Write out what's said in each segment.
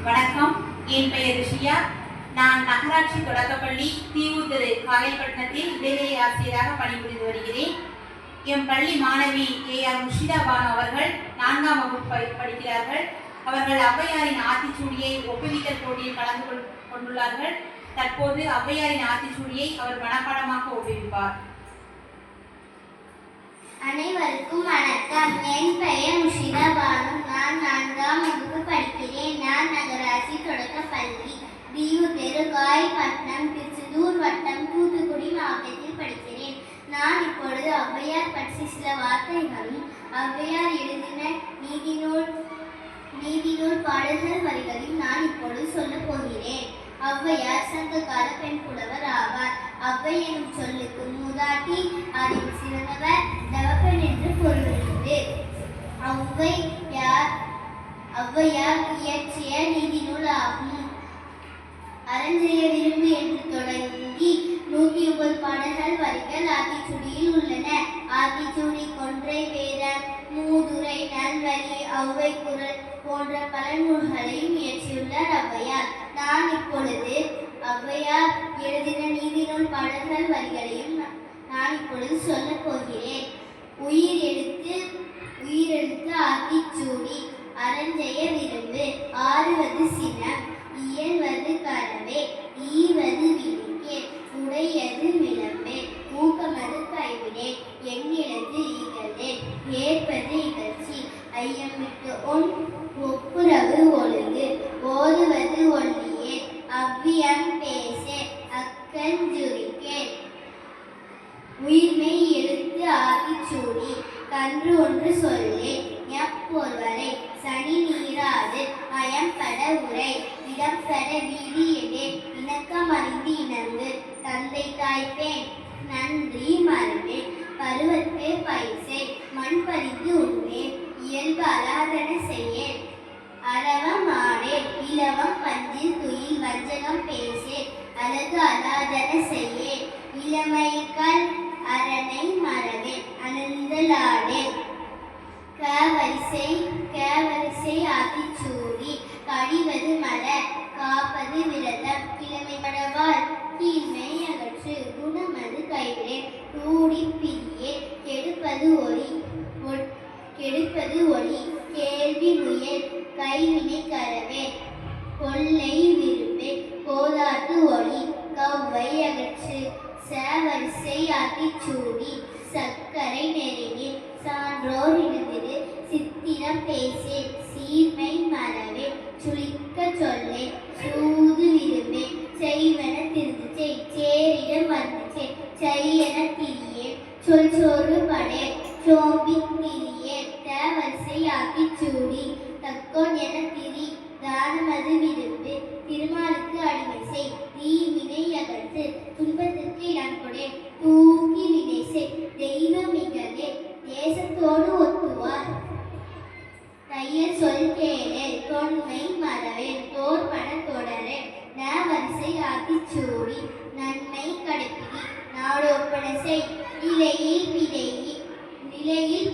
வணக்கம். என் பெயர் ரிஷியா. நான் நகராட்சி தொடக்கப்பள்ளி தீவுத்திரு காயல்பட்டினத்தில் இடைநிலை ஆசிரியராக பணிபுரிந்து வருகிறேன். எம் பள்ளி மாணவி ஏஆர் முஷிதா பானு அவர்கள் 4ஆம் வகுப்பு படிக்கிறார்கள். அவர்கள் ஔவையாரின் ஆத்திச்சூடியை ஒப்புவித்தல் போட்டியில் கலந்து கொண்டுள்ளார்கள். தற்போது ஔவையாரின் ஆத்திச்சூடியை அவர் மனப்பாடமாக ஒப்புவிப்பார். அனைவருக்கும் வணக்கம். என் பெயர் முஷிதா பானு. நான் 4ஆம் வகுப்பு படிக்கிறேன். நான் நகராட்சி தொடக்கப்பள்ளி தீவுத்திரு காயல்பட்டினம் திருச்செந்தூர் வட்டம் தூத்துக்குடி மாவட்டத்தில் படிக்கிறேன். நான் இப்பொழுது ஔவையார் பற்றி சில வார்த்தைகளும் ஔவையார் எழுதின நீதிநூல் பாடல்கள் வரிகளையும் நான் இப்பொழுது சொல்ல போகிறேன். ஔவையார் சங்ககால பெண் புலவர் ஆவார். ஔவை எனும் சொல்லுக்கு மூதாட்டி, அறிவு சிறந்தவர், தவப்பெண் என்று பொருளுண்டு. ஔவையார் இயற்றிய நீதி நூல் ஆகும். அறஞ்செய்ய விரும்பு என்று தொடங்கி 109 பாடல்கள் வரிகள் ஆத்திச்சூடியில் உள்ளன. ஆத்திச்சூடி, கொன்றை வேதம், மூதுரை, நல்வழி, ஔவை குரல் போன்ற பல நூல்களையும் இயற்றியுள்ளார் ஔவையார். நான் இப்பொழுது ஔவையார் எழுதின நீதிநூல் பாடல்கள் வரிகளையும் நான் இப்பொழுது சொல்ல போகிறேன். உயிரெழுத்து ஆத்திச்சூடி. அறஞ்செய்ய விரும்பு. ஆறுவது சினம், இயல்வது கரவே, ஈவது விழிக்கே, உடையது விளம்பே, ஊக்கமது கைவிடே, எண்ணிலது இகழே, ஏற்பது இகழ்ச்சி, ஐயமிட்டு ஒப்புரவு ஒழுங்கு, ஓதுவது ஒல்லியே, அவ்வியம் பேசே, அக்கஞ்சுரிக்கே. உயிர்மெய் எழுத்து ஆத்திச்சூடி. கன்று ஒன்று சொல்லே, ஞப்பொருவரை, சனி நீராது, அயம்பட உரை, இடம்பெற வீதி எடே, இணக்கம் அறிந்து இணங்கு, தந்தை தாய்ப்பேன், நன்றி மறவேன், பருவத்தே பைசை, மண் பறித்து உண்மேன், இயல்பு அலாதன செய்யேன், அரவம் ஆடேன், இலவம் பஞ்சில் துயில் வஞ்சகம் பேசேன், அழகு அலாதன செய்யேன், இளமைகள் அரணை மறவேன், அனந்தலாடேன். கேவரிசை ஆத்திச்சூடி. கடிவது மலர், காப்பது விரதம், கிழமைப்படவால், கீழ்மை அகற்று, குணமது கைவிடே, கூடி பிரியே, கெடுப்பது ஒளி, கேள்வி முயல், கைவினை கரவே, கொள்ளை விரும்பே, கோதாட்டு ஒளி, கவ்வை அகற்று. சேவரிசை ஆத்திச்சூடி. சர்க்கரை நெறினே, சான்றோர் இனதிரு, சித்திரம் பேசே, சீர்மை மறவே, சுளிக்க சொல்லே, சூது விரும்பே, செய்வன திருந்துச்சே, சேரிடம் வந்துச்சே, செய்யன திரியே, சொல் சோறு படே, சோம்பி திரியே. தேவரிசை ஆத்திச்சூடி. தக்கோன் என திரி, தானமது விரும்பு, திருமாலுக்கு அடிமை செய், தீவினை அகற்று, துன்பத்திற்கு இடம் கொடே, தூக்கி வினை செய், தெய்வமிகழே, தேசத்தோடு ஒத்துவார், தையல் சொல் கேளே, தொன்மை மறவேன், தோற்பன தொடரே. நவரிசை ஆத்திச்சூடி. நன்மை கடைப்பிடி, நாடோப்பன செய், நிலையில்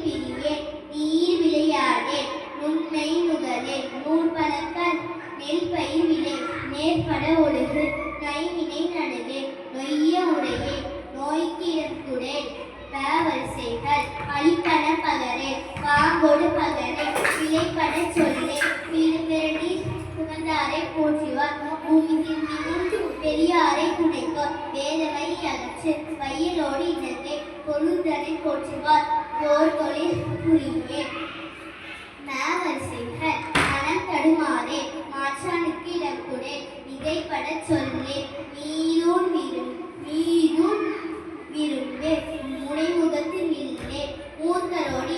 பிரியே, நீர் விளையாடே, நுண்மை நுகரே, நூற்பணக்கல், நெல் பயிர் விளை, நேர்பட ஒழுகு, நைவினை நடுவே, நொய்ய உடையே, நோய்க்கு இடக்குடே. வரிசைகள் அழிப்பன பகரே, பாங்கோடு பகரே, பிழைப்பட சொல்லே, பிறடி சுமந்தாரை போற்றுவார், பூமி திரும்பி பெரியாரை துணைக்கோ, வேதவை அகற்று, வயலோடு இணங்கே, பொருந்தனை போற்றுவார், போர் தொழில் புரியே. வரிசைகள் மனம் தடுமாறே, மாற்றானுக்கு இடக்குடே, மிகைப்பட சொல்லே, மீதூன் விரும்பே, முனைமுகத்து வில்லே, மூர்க்கரோடு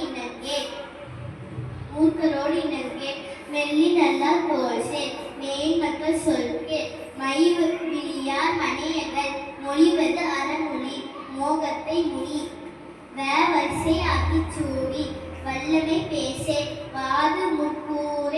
இணங்கே, மெல்லி நல்லார் போல்சே, மேன்மக்கள் சொல்கே, மைவு விழியார் மனையகள், மொழிவது அறமொழி, மோகத்தை முடி. வரிசை ஆத்திச்சூடி. வல்லமை பேசே, வாது முற்கூற,